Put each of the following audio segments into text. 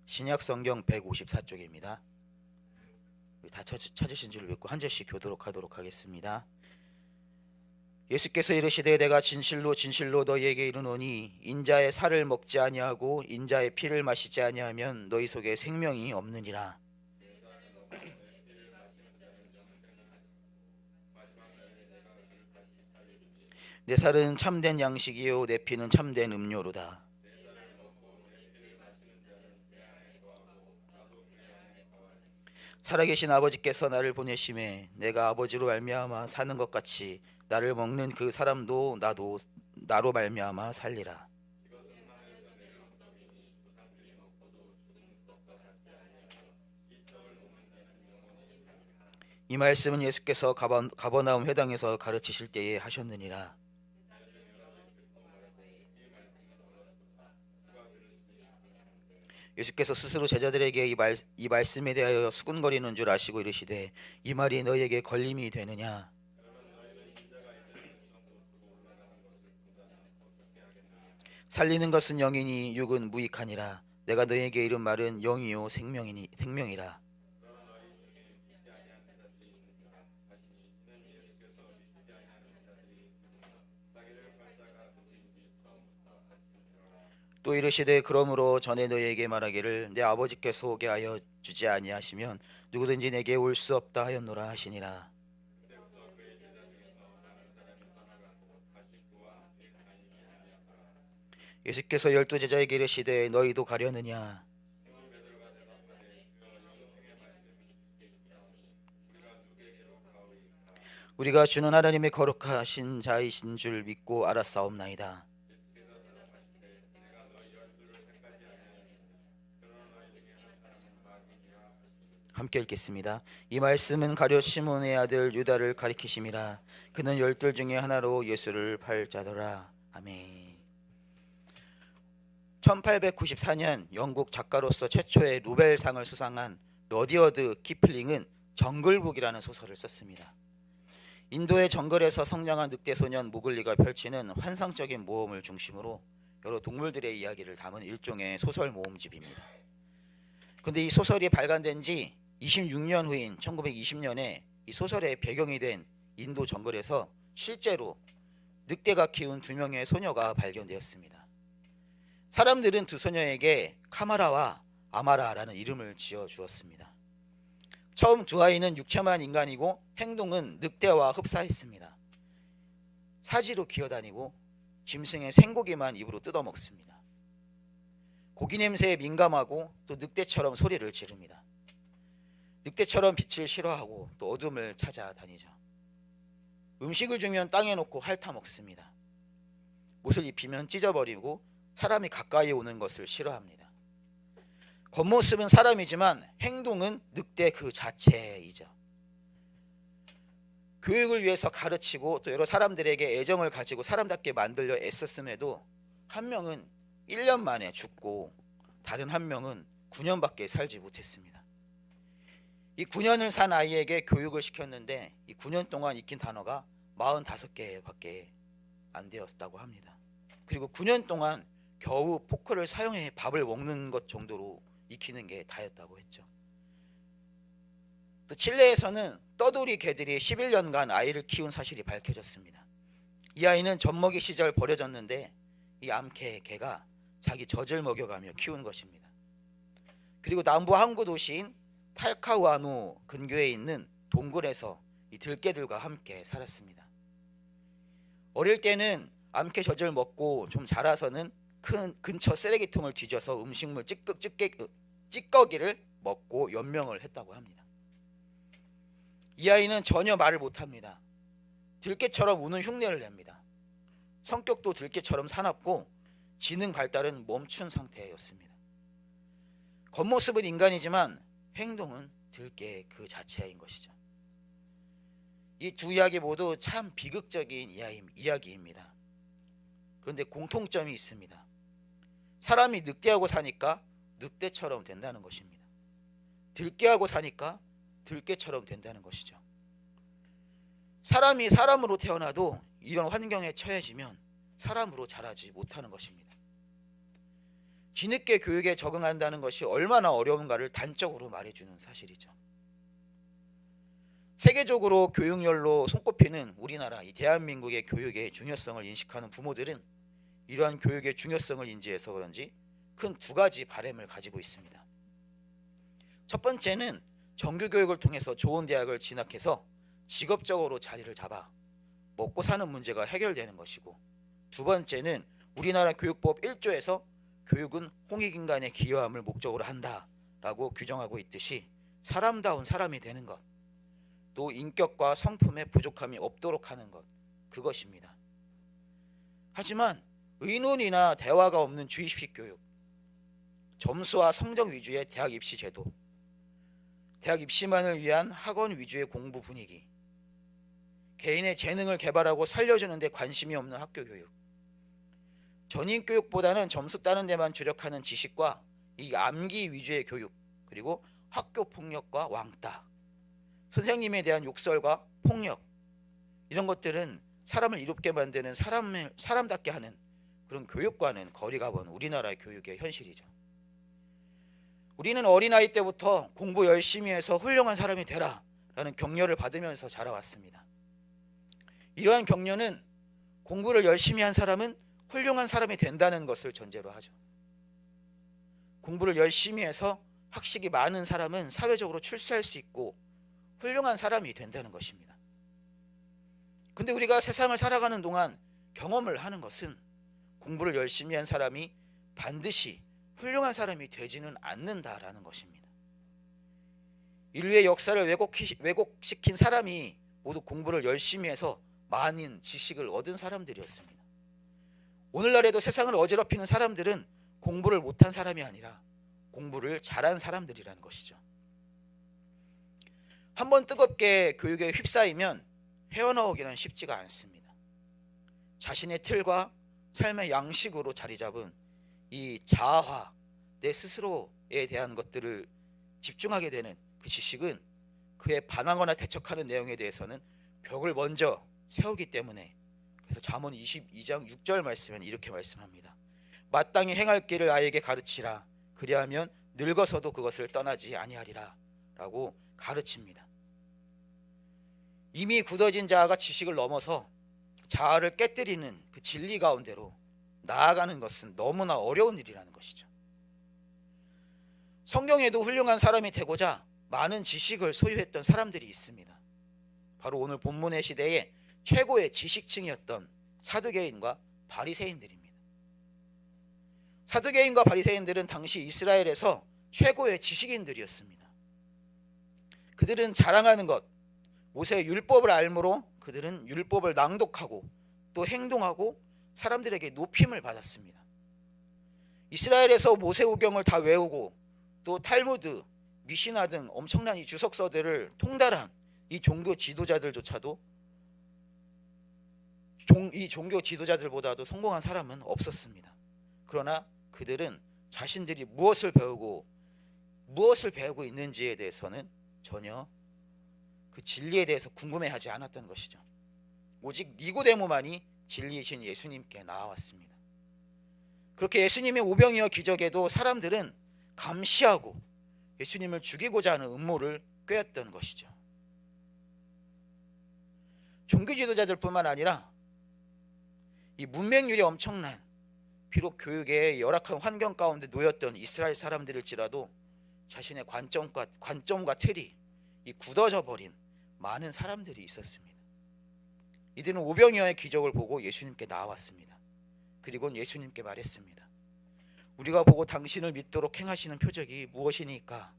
신약 성경 154쪽입니다. 다 찾으신 줄 믿고 한 절씩 교도록 하도록 하겠습니다. 예수께서 이르시되 내가 진실로 진실로 너희에게 이르노니 인자의 살을 먹지 아니하고 인자의 피를 마시지 아니하면 너희 속에 생명이 없느니라. 내 살은 참된 양식이요 내 피는 참된 음료로다. 살아계신 아버지께서 나를 보내심에 내가 아버지로 말미암아 사는 것 같이 나를 먹는 그 사람도 나로 말미암아 살리라. 이 말씀은 예수께서 가버나움 회당에서 가르치실 때에 하셨느니라. 예수께서 스스로 제자들에게 이 말씀에 대하여 수군거리는 줄 아시고 이르시되 이 말이 너희에게 걸림이 되느냐? 살리는 것은 영이니 육은 무익하니라. 내가 너희에게 이른 말은 영이요 생명이라. 또 이르시되 그러므로 전에 너희에게 말하기를 내 아버지께서 오게 하여 주지 아니하시면 누구든지 내게 올 수 없다 하였노라 하시니라. 예수께서 12제자에게 이르시되 너희도 가려느냐? 우리가 주는 하나님의 거룩하신 자이신 줄 믿고 알았사옵나이다. 함께 읽겠습니다. 이 말씀은 가룟 시몬의 아들 유다를 가리키심이라. 그는 12 중에 하나로 예수를 팔 자더라. 아멘. 1894년 영국 작가로서 최초의 노벨상을 수상한 러디어드 키플링은 정글북이라는 소설을 썼습니다. 인도의 정글에서 성장한 늑대 소년 모글리가 펼치는 환상적인 모험을 중심으로 여러 동물들의 이야기를 담은 일종의 소설 모음집입니다. 그런데 이 소설이 발간된 지 26년 후인 1920년에 이 소설의 배경이 된 인도 정글에서 실제로 늑대가 키운 2명의 소녀가 발견되었습니다. 사람들은 두 소녀에게 카마라와 아마라라는 이름을 지어 주었습니다. 처음 두 아이는 육체만 인간이고 행동은 늑대와 흡사했습니다. 사지로 기어다니고 짐승의 생고기만 입으로 뜯어먹습니다. 고기 냄새에 민감하고 또 늑대처럼 소리를 지릅니다. 늑대처럼 빛을 싫어하고 또 어둠을 찾아다니죠. 음식을 주면 땅에 놓고 핥아먹습니다. 옷을 입히면 찢어버리고 사람이 가까이 오는 것을 싫어합니다. 겉모습은 사람이지만 행동은 늑대 그 자체이죠. 교육을 위해서 가르치고 또 여러 사람들에게 애정을 가지고 사람답게 만들려 애썼음에도 한 명은 1년 만에 죽고 다른 한 명은 9년밖에 살지 못했습니다. 이 9년을 산 아이에게 교육을 시켰는데 이 9년 동안 익힌 단어가 45개밖에 안 되었다고 합니다. 그리고 9년 동안 겨우 포크를 사용해 밥을 먹는 것 정도로 익히는 게 다였다고 했죠. 또 칠레에서는 떠돌이 개들이 11년간 아이를 키운 사실이 밝혀졌습니다. 이 아이는 젖먹이 시절 버려졌는데 이 암캐 개가 자기 젖을 먹여가며 키운 것입니다. 그리고 남부 항구 도시인 탈카우아노 근교에 있는 동굴에서 이 들개들과 함께 살았습니다. 어릴 때는 암캐 젖을 먹고 좀 자라서는 큰 근처 쓰레기통을 뒤져서 음식물 찌꺼기를 먹고 연명을 했다고 합니다. 이 아이는 전혀 말을 못합니다. 들개처럼 우는 흉내를 냅니다. 성격도 들개처럼 사납고 지능 발달은 멈춘 상태였습니다. 겉모습은 인간이지만 행동은 들개 그 자체인 것이죠. 이 두 이야기 모두 참 비극적인 이야기입니다. 그런데 공통점이 있습니다. 사람이 늑대하고 사니까 늑대처럼 된다는 것입니다. 들개하고 사니까 들개처럼 된다는 것이죠. 사람이 사람으로 태어나도 이런 환경에 처해지면 사람으로 자라지 못하는 것입니다. 뒤늦게 교육에 적응한다는 것이 얼마나 어려운가를 단적으로 말해주는 사실이죠. 세계적으로 교육열로 손꼽히는 우리나라 이 대한민국의 교육의 중요성을 인식하는 부모들은 이러한 교육의 중요성을 인지해서 그런지 큰 두 가지 바람을 가지고 있습니다. 첫 번째는 정규교육을 통해서 좋은 대학을 진학해서 직업적으로 자리를 잡아 먹고 사는 문제가 해결되는 것이고, 두 번째는 우리나라 교육법 1조에서 교육은 홍익인간의 기여함을 목적으로 한다라고 규정하고 있듯이 사람다운 사람이 되는 것, 또 인격과 성품에 부족함이 없도록 하는 것, 그것입니다. 하지만 의논이나 대화가 없는 주입식 교육, 점수와 성적 위주의 대학 입시 제도, 대학 입시만을 위한 학원 위주의 공부 분위기, 개인의 재능을 개발하고 살려주는 데 관심이 없는 학교 교육, 전인 교육보다는 점수 따는 데만 주력하는 지식과 이 암기 위주의 교육, 그리고 학교 폭력과 왕따, 선생님에 대한 욕설과 폭력, 이런 것들은 사람을 이롭게 만드는 사람답게 하는 그런 교육과는 거리가 먼 우리나라의 교육의 현실이죠. 우리는 어린아이 때부터 공부 열심히 해서 훌륭한 사람이 되라 라는 격려를 받으면서 자라왔습니다. 이러한 격려는 공부를 열심히 한 사람은 훌륭한 사람이 된다는 것을 전제로 하죠. 공부를 열심히 해서 학식이 많은 사람은 사회적으로 출세할 수 있고 훌륭한 사람이 된다는 것입니다. 근데 우리가 세상을 살아가는 동안 경험을 하는 것은 공부를 열심히 한 사람이 반드시 훌륭한 사람이 되지는 않는다라는 것입니다. 인류의 역사를 왜곡시킨 사람이 모두 공부를 열심히 해서 많은 지식을 얻은 사람들이었습니다. 오늘날에도 세상을 어지럽히는 사람들은 공부를 못한 사람이 아니라 공부를 잘한 사람들이라는 것이죠. 한번 뜨겁게 교육에 휩싸이면 헤어나오기는 쉽지가 않습니다. 자신의 틀과 삶의 양식으로 자리 잡은 이 자아화, 내 스스로에 대한 것들을 집중하게 되는 그 지식은 그에 반항하거나 대척하는 내용에 대해서는 벽을 먼저 세우기 때문에, 그래서 잠언 22장 6절 말씀은 이렇게 말씀합니다. 마땅히 행할 길을 아이에게 가르치라. 그리하면 늙어서도 그것을 떠나지 아니하리라 라고 가르칩니다. 이미 굳어진 자아가 지식을 넘어서 자아를 깨뜨리는 그 진리 가운데로 나아가는 것은 너무나 어려운 일이라는 것이죠. 성경에도 훌륭한 사람이 되고자 많은 지식을 소유했던 사람들이 있습니다. 바로 오늘 본문의 시대에 최고의 지식층이었던 사두개인과 바리새인들입니다. 사두개인과 바리새인들은 당시 이스라엘에서 최고의 지식인들이었습니다. 그들은 자랑하는 것, 모세의 율법을 알므로 그들은 율법을 낭독하고 또 행동하고 사람들에게 높임을 받았습니다. 이스라엘에서 모세오경을 다 외우고 또 탈무드, 미시나 등 엄청난 이 주석서들을 통달한 이 종교 지도자들조차도 이 종교 지도자들보다도 성공한 사람은 없었습니다. 그러나 그들은 자신들이 무엇을 배우고 있는지에 대해서는 전혀 그 진리에 대해서 궁금해하지 않았던 것이죠. 오직 니고데모만이 진리이신 예수님께 나아왔습니다. 그렇게 예수님의 오병이어 기적에도 사람들은 감시하고 예수님을 죽이고자 하는 음모를 꾀었던 것이죠. 종교 지도자들뿐만 아니라 이 문맹률이 엄청난, 비록 교육의 열악한 환경 가운데 놓였던 이스라엘 사람들일지라도 자신의 관점과 틀이 이 굳어져 버린 많은 사람들이 있었습니다. 이들은 오병이어의 기적을 보고 예수님께 나왔습니다. 그리고 예수님께 말했습니다. 우리가 보고 당신을 믿도록 행하시는 표적이 무엇이니까?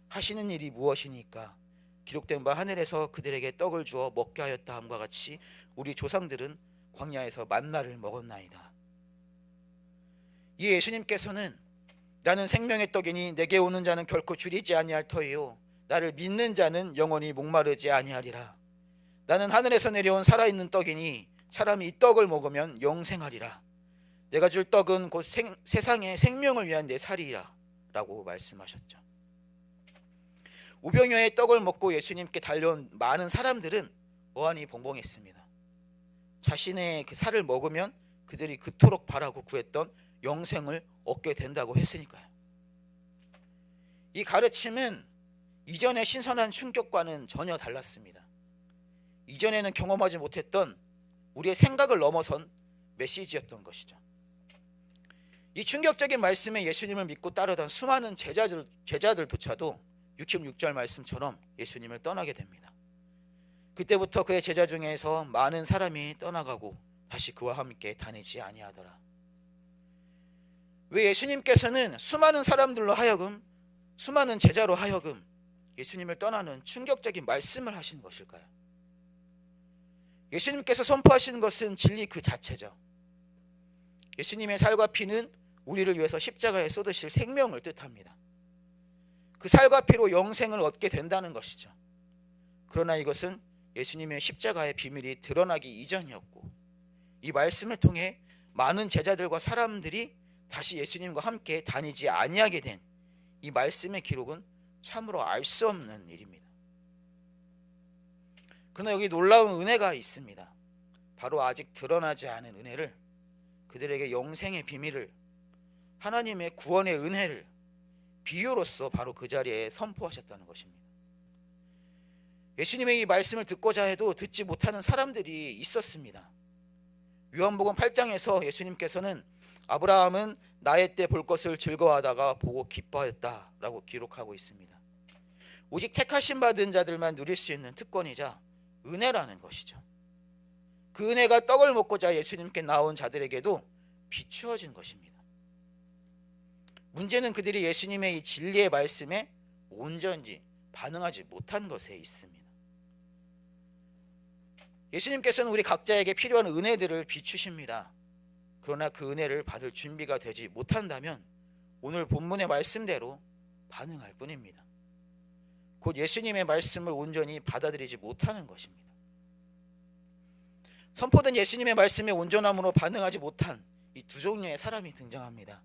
하시는 일이 무엇이니까? 기록된 바 하늘에서 그들에게 떡을 주어 먹게 하였다 함과 같이 우리 조상들은 광야에서 만나를 먹었나이다. 이 예수님께서는 나는 생명의 떡이니 내게 오는 자는 결코 줄이지 아니할 터이요 나를 믿는 자는 영원히 목마르지 아니하리라. 나는 하늘에서 내려온 살아있는 떡이니 사람이 이 떡을 먹으면 영생하리라. 내가 줄 떡은 곧 세상의 생명을 위한 내 살이라 라고 말씀하셨죠. 오병이어의 떡을 먹고 예수님께 달려온 많은 사람들은 어안이 벙벙했습니다. 자신의 그 살을 먹으면 그들이 그토록 바라고 구했던 영생을 얻게 된다고 했으니까요. 이 가르침은 이전의 신선한 충격과는 전혀 달랐습니다. 이전에는 경험하지 못했던 우리의 생각을 넘어선 메시지였던 것이죠. 이 충격적인 말씀에 예수님을 믿고 따르던 수많은 제자들조차도 66절 말씀처럼 예수님을 떠나게 됩니다. 그때부터 그의 제자 중에서 많은 사람이 떠나가고 다시 그와 함께 다니지 아니하더라. 왜 예수님께서는 수많은 사람들로 하여금, 수많은 제자로 하여금 예수님을 떠나는 충격적인 말씀을 하신 것일까요? 예수님께서 선포하시는 것은 진리 그 자체죠. 예수님의 살과 피는 우리를 위해서 십자가에 쏟으실 생명을 뜻합니다. 그 살과 피로 영생을 얻게 된다는 것이죠. 그러나 이것은 예수님의 십자가의 비밀이 드러나기 이전이었고, 이 말씀을 통해 많은 제자들과 사람들이 다시 예수님과 함께 다니지 아니하게 된 이 말씀의 기록은 참으로 알 수 없는 일입니다. 그러나 여기 놀라운 은혜가 있습니다. 바로 아직 드러나지 않은 은혜를, 그들에게 영생의 비밀을, 하나님의 구원의 은혜를 비유로서 바로 그 자리에 선포하셨다는 것입니다. 예수님의 이 말씀을 듣고자 해도 듣지 못하는 사람들이 있었습니다. 요한복음 8장에서 예수님께서는 아브라함은 나의 때 볼 것을 즐거워하다가 보고 기뻐하였다라고 기록하고 있습니다. 오직 택하심 받은 자들만 누릴 수 있는 특권이자 은혜라는 것이죠. 그 은혜가 떡을 먹고자 예수님께 나온 자들에게도 비추어진 것입니다. 문제는 그들이 예수님의 이 진리의 말씀에 온전히 반응하지 못한 것에 있습니다. 예수님께서는 우리 각자에게 필요한 은혜들을 비추십니다. 그러나 그 은혜를 받을 준비가 되지 못한다면 오늘 본문의 말씀대로 반응할 뿐입니다. 곧 예수님의 말씀을 온전히 받아들이지 못하는 것입니다. 선포된 예수님의 말씀에 온전함으로 반응하지 못한 이 두 종류의 사람이 등장합니다.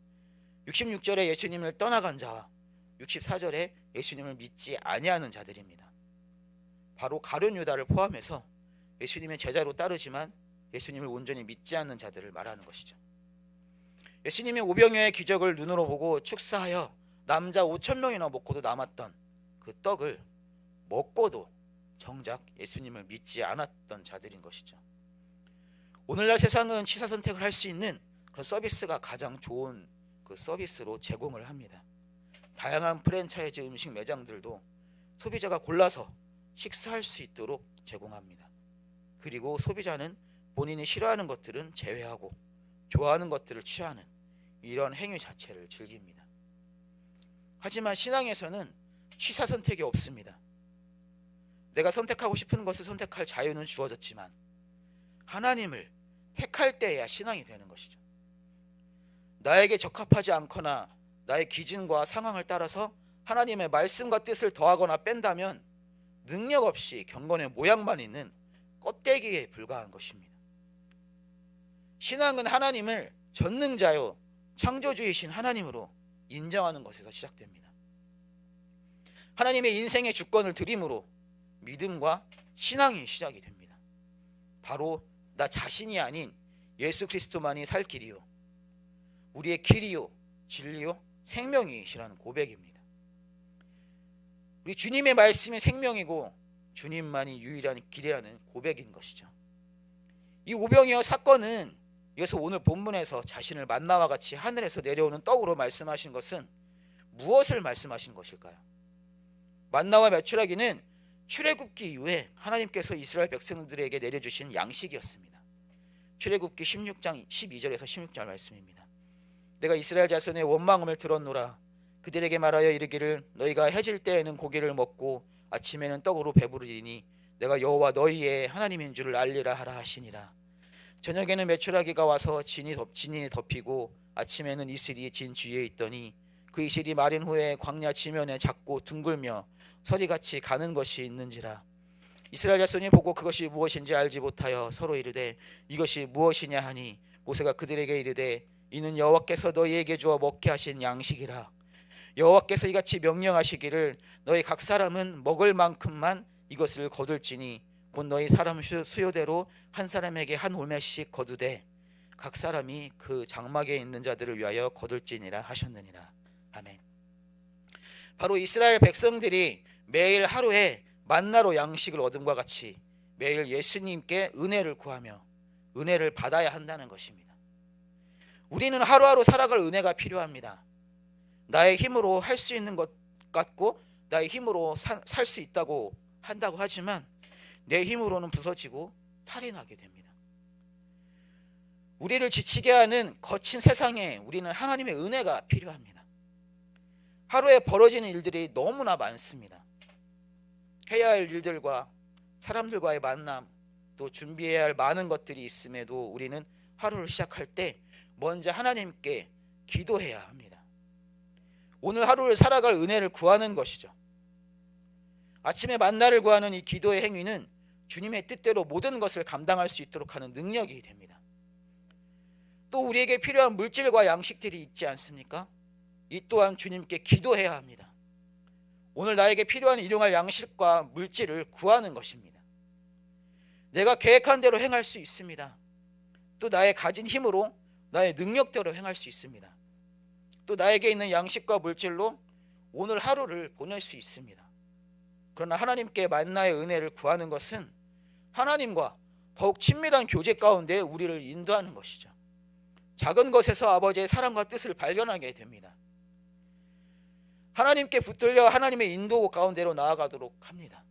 66절에 예수님을 떠나간 자와 64절에 예수님을 믿지 아니하는 자들입니다. 바로 가룟 유다를 포함해서 예수님의 제자로 따르지만 예수님을 온전히 믿지 않는 자들을 말하는 것이죠. 예수님의 오병이어의 기적을 눈으로 보고 축사하여 남자 5,000명이나 먹고도 남았던 그 떡을 먹고도 정작 예수님을 믿지 않았던 자들인 것이죠. 오늘날 세상은 취사 선택을 할 수 있는 그런 서비스가 가장 좋은 그 서비스로 제공을 합니다. 다양한 프랜차이즈 음식 매장들도 소비자가 골라서 식사할 수 있도록 제공합니다. 그리고 소비자는 본인이 싫어하는 것들은 제외하고 좋아하는 것들을 취하는 이런 행위 자체를 즐깁니다. 하지만 신앙에서는 취사 선택이 없습니다. 내가 선택하고 싶은 것을 선택할 자유는 주어졌지만 하나님을 택할 때야 신앙이 되는 것이죠. 나에게 적합하지 않거나 나의 기준과 상황을 따라서 하나님의 말씀과 뜻을 더하거나 뺀다면 능력 없이 경건의 모양만 있는 껍데기에 불과한 것입니다. 신앙은 하나님을 전능자요 창조주이신 하나님으로 인정하는 것에서 시작됩니다. 하나님의 인생의 주권을 드림으로 믿음과 신앙이 시작이 됩니다. 바로 나 자신이 아닌 예수 그리스도만이 살 길이요 우리의 길이요 진리요 생명이시라는 고백입니다. 우리 주님의 말씀이 생명이고 주님만이 유일한 길이라는 고백인 것이죠. 이 오병이어 사건은 이어서 오늘 본문에서 자신을 만나와 같이 하늘에서 내려오는 떡으로 말씀하신 것은 무엇을 말씀하신 것일까요? 만나와 메추라기는 출애굽기 이후에 하나님께서 이스라엘 백성들에게 내려주신 양식이었습니다. 출애굽기 16장 12절에서 16절 말씀입니다. 내가 이스라엘 자손의 원망음을 들었노라. 그들에게 말하여 이르기를 너희가 해질 때에는 고기를 먹고 아침에는 떡으로 배부르리니 내가 여호와 너희의 하나님인 줄을 알리라 하라 하시니라. 저녁에는 메추라기가 와서 진이 덮이고 아침에는 이슬이 진 주위에 있더니 그 이슬이 마른 후에 광야 지면에 작고 둥글며 서리같이 가는 것이 있는지라. 이스라엘 자손이 보고 그것이 무엇인지 알지 못하여 서로 이르되 이것이 무엇이냐 하니 모세가 그들에게 이르되 이는 여호와께서 너희에게 주어 먹게 하신 양식이라. 여호와께서 이같이 명령하시기를 너희 각 사람은 먹을 만큼만 이것을 거둘지니 곧 너희 사람 수요대로 한 사람에게 한 오멜씩 거두되 각 사람이 그 장막에 있는 자들을 위하여 거둘지니라 하셨느니라. 아멘. 바로 이스라엘 백성들이 매일 하루에 만나로 양식을 얻음과 같이 매일 예수님께 은혜를 구하며 은혜를 받아야 한다는 것입니다. 우리는 하루하루 살아갈 은혜가 필요합니다. 나의 힘으로 할 수 있는 것 같고 나의 힘으로 살 수 있다고 한다고 하지만 내 힘으로는 부서지고 탈이 나게 됩니다. 우리를 지치게 하는 거친 세상에 우리는 하나님의 은혜가 필요합니다. 하루에 벌어지는 일들이 너무나 많습니다. 해야 할 일들과 사람들과의 만남, 또 준비해야 할 많은 것들이 있음에도 우리는 하루를 시작할 때 먼저 하나님께 기도해야 합니다. 오늘 하루를 살아갈 은혜를 구하는 것이죠. 아침에 만나를 구하는 이 기도의 행위는 주님의 뜻대로 모든 것을 감당할 수 있도록 하는 능력이 됩니다. 또 우리에게 필요한 물질과 양식들이 있지 않습니까? 이 또한 주님께 기도해야 합니다. 오늘 나에게 필요한 일용할 양식과 물질을 구하는 것입니다. 내가 계획한 대로 행할 수 있습니다. 또 나의 가진 힘으로 나의 능력대로 행할 수 있습니다. 또 나에게 있는 양식과 물질로 오늘 하루를 보낼 수 있습니다. 그러나 하나님께 만나의 은혜를 구하는 것은 하나님과 더욱 친밀한 교제 가운데 우리를 인도하는 것이죠. 작은 것에서 아버지의 사랑과 뜻을 발견하게 됩니다. 하나님께 붙들려 하나님의 인도 가운데로 나아가도록 합니다.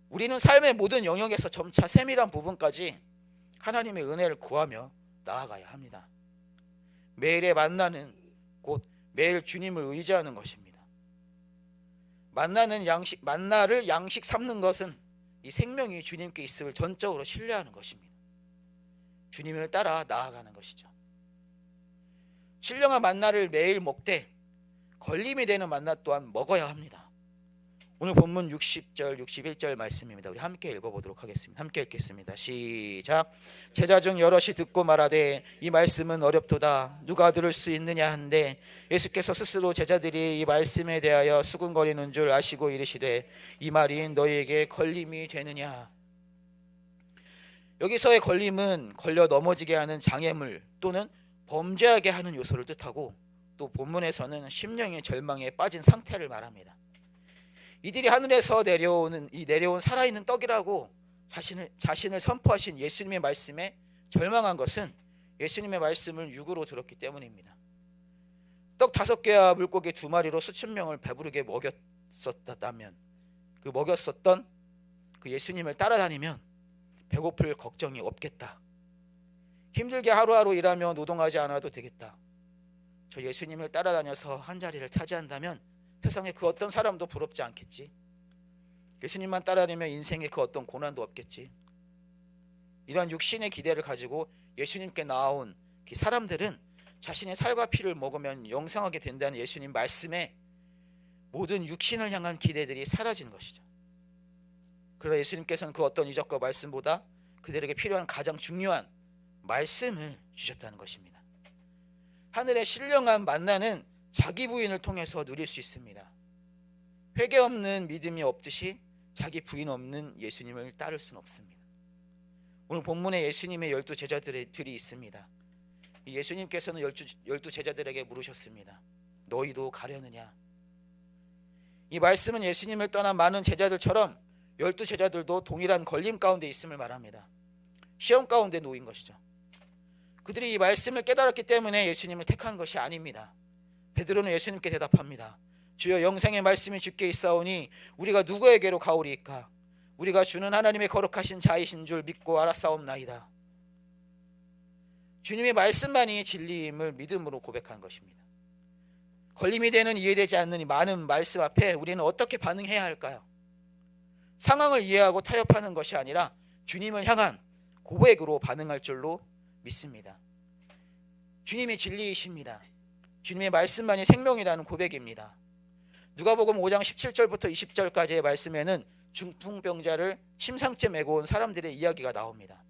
우리는 삶의 모든 영역에서 점차 세밀한 부분까지 하나님의 은혜를 구하며 나아가야 합니다. 매일의 만나는 곧 매일 주님을 의지하는 것입니다. 만나를 양식 삼는 것은 이 생명이 주님께 있음을 전적으로 신뢰하는 것입니다. 주님을 따라 나아가는 것이죠. 신령한 만나를 매일 먹되 걸림이 되는 만나 또한 먹어야 합니다. 오늘 본문 60절 61절 말씀입니다. 우리 함께 읽어보도록 하겠습니다. 함께 읽겠습니다. 시작. 제자 중 여럿이 듣고 말하되 이 말씀은 어렵도다 누가 들을 수 있느냐 한데 예수께서 스스로 제자들이 이 말씀에 대하여 수군거리는 줄 아시고 이르시되 이 말이 너희에게 걸림이 되느냐. 여기서의 걸림은 걸려 넘어지게 하는 장애물 또는 범죄하게 하는 요소를 뜻하고 또 본문에서는 심령의 절망에 빠진 상태를 말합니다. 이들이 하늘에서 내려온 살아있는 떡이라고 자신을 선포하신 예수님의 말씀에 절망한 것은 예수님의 말씀을 육으로 들었기 때문입니다. 떡 5개와 물고기 2마리로 수천 명을 배부르게 먹였었다면 먹였었던 그 예수님을 따라다니면 배고플 걱정이 없겠다. 힘들게 하루하루 일하며 노동하지 않아도 되겠다. 저 예수님을 따라다녀서 한 자리를 차지한다면 세상에 그 어떤 사람도 부럽지 않겠지. 예수님만 따라다니면 인생에 그 어떤 고난도 없겠지. 이러한 육신의 기대를 가지고 예수님께 나온 그 사람들은 자신의 살과 피를 먹으면 영생하게 된다는 예수님 말씀에 모든 육신을 향한 기대들이 사라진 것이죠. 그러나 예수님께서는 그 어떤 이적과 말씀보다 그들에게 필요한 가장 중요한 말씀을 주셨다는 것입니다. 하늘의 신령한 만나는 자기 부인을 통해서 누릴 수 있습니다. 회개 없는 믿음이 없듯이 자기 부인 없는 예수님을 따를 수는 없습니다. 오늘 본문에 예수님의 12 제자들이 있습니다. 예수님께서는 12 제자들에게 물으셨습니다. 너희도 가려느냐? 이 말씀은 예수님을 떠난 많은 제자들처럼 12 제자들도 동일한 걸림 가운데 있음을 말합니다. 시험 가운데 놓인 것이죠. 그들이 이 말씀을 깨달았기 때문에 예수님을 택한 것이 아닙니다. 베드로는 예수님께 대답합니다. 주여 영생의 말씀이 주께 있사오니 우리가 누구에게로 가오리이까? 우리가 주는 하나님의 거룩하신 자이신 줄 믿고 알았사옵나이다. 주님의 말씀만이 진리임을 믿음으로 고백한 것입니다. 걸림이 되는 이해되지 않는 이 많은 말씀 앞에 우리는 어떻게 반응해야 할까요? 상황을 이해하고 타협하는 것이 아니라 주님을 향한 고백으로 반응할 줄로 믿습니다. 주님이 진리이십니다. 주님의 말씀만이 생명이라는 고백입니다. 누가복음 5장 17절부터 20절까지의 말씀에는 중풍병자를 침상째 메고 온 사람들의 이야기가 나옵니다.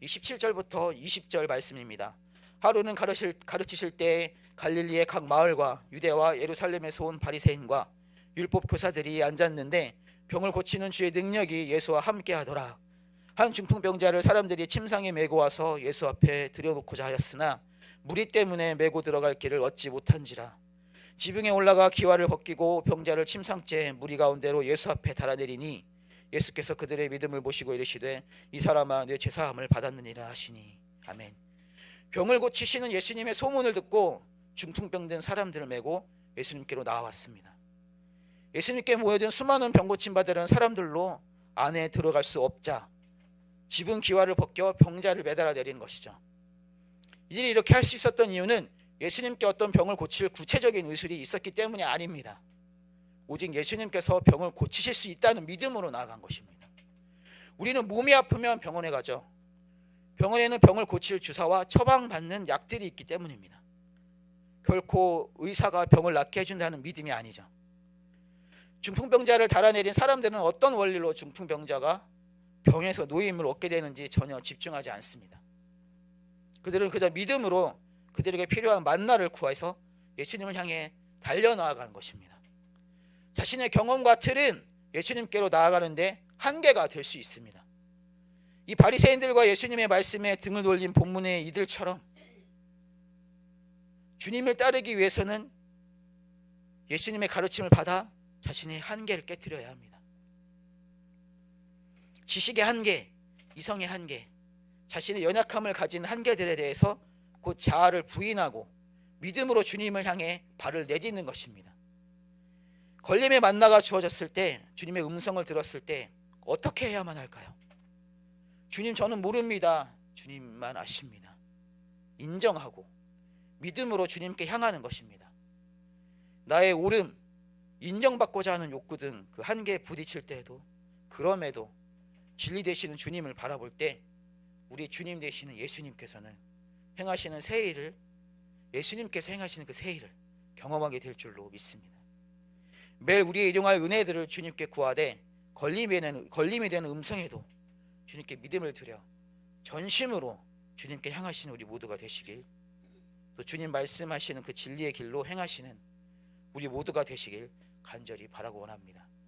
이 17절부터 20절 말씀입니다. 하루는 가르치실 때 갈릴리의 각 마을과 유대와 예루살렘에서 온 바리새인과 율법 교사들이 앉았는데 병을 고치는 주의 능력이 예수와 함께 하더라. 한 중풍병자를 사람들이 침상에 메고 와서 예수 앞에 들여놓고자 하였으나 무리 때문에 메고 들어갈 길을 얻지 못한지라. 지붕에 올라가 기와를 벗기고 병자를 침상째 무리 가운데로 예수 앞에 달아내리니 예수께서 그들의 믿음을 보시고 이르시되 이 사람아 내 죄사함을 받았느니라 하시니. 아멘. 병을 고치시는 예수님의 소문을 듣고 중풍병든 사람들을 메고 예수님께로 나와왔습니다. 예수님께 모여든 수많은 병 고침 받으려는 사람들로 안에 들어갈 수 없자 지붕 기와를 벗겨 병자를 매달아 내린 것이죠. 이들이 이렇게 할 수 있었던 이유는 예수님께 어떤 병을 고칠 구체적인 의술이 있었기 때문이 아닙니다. 오직 예수님께서 병을 고치실 수 있다는 믿음으로 나아간 것입니다. 우리는 몸이 아프면 병원에 가죠. 병원에는 병을 고칠 주사와 처방받는 약들이 있기 때문입니다. 결코 의사가 병을 낫게 해준다는 믿음이 아니죠. 중풍병자를 달아내린 사람들은 어떤 원리로 중풍병자가 병에서 노임을 얻게 되는지 전혀 집중하지 않습니다. 그들은 그저 믿음으로 그들에게 필요한 만나를 구해서 예수님을 향해 달려나아가는 것입니다. 자신의 경험과 틀은 예수님께로 나아가는데 한계가 될 수 있습니다. 이 바리새인들과 예수님의 말씀에 등을 돌린 본문의 이들처럼 주님을 따르기 위해서는 예수님의 가르침을 받아 자신의 한계를 깨트려야 합니다. 지식의 한계, 이성의 한계, 자신의 연약함을 가진 한계들에 대해서 곧 자아를 부인하고 믿음으로 주님을 향해 발을 내딛는 것입니다. 걸림의 만나가 주어졌을 때, 주님의 음성을 들었을 때 어떻게 해야만 할까요? 주님, 저는 모릅니다. 주님만 아십니다. 인정하고 믿음으로 주님께 향하는 것입니다. 나의 옳음, 인정받고자 하는 욕구 등 그 한계에 부딪힐 때에도, 그럼에도 진리 되시는 주님을 바라볼 때 우리 주님 되시는 예수님께서는 행하시는 새 일을, 예수님께서 행하시는 그 새 일을 경험하게 될 줄로 믿습니다. 매일 우리의 일용할 은혜들을 주님께 구하되 걸림이 되는 음성에도 주님께 믿음을 드려 전심으로 주님께 향하시는 우리 모두가 되시길, 또 주님 말씀하시는 그 진리의 길로 행하시는 우리 모두가 되시길 간절히 바라고 원합니다.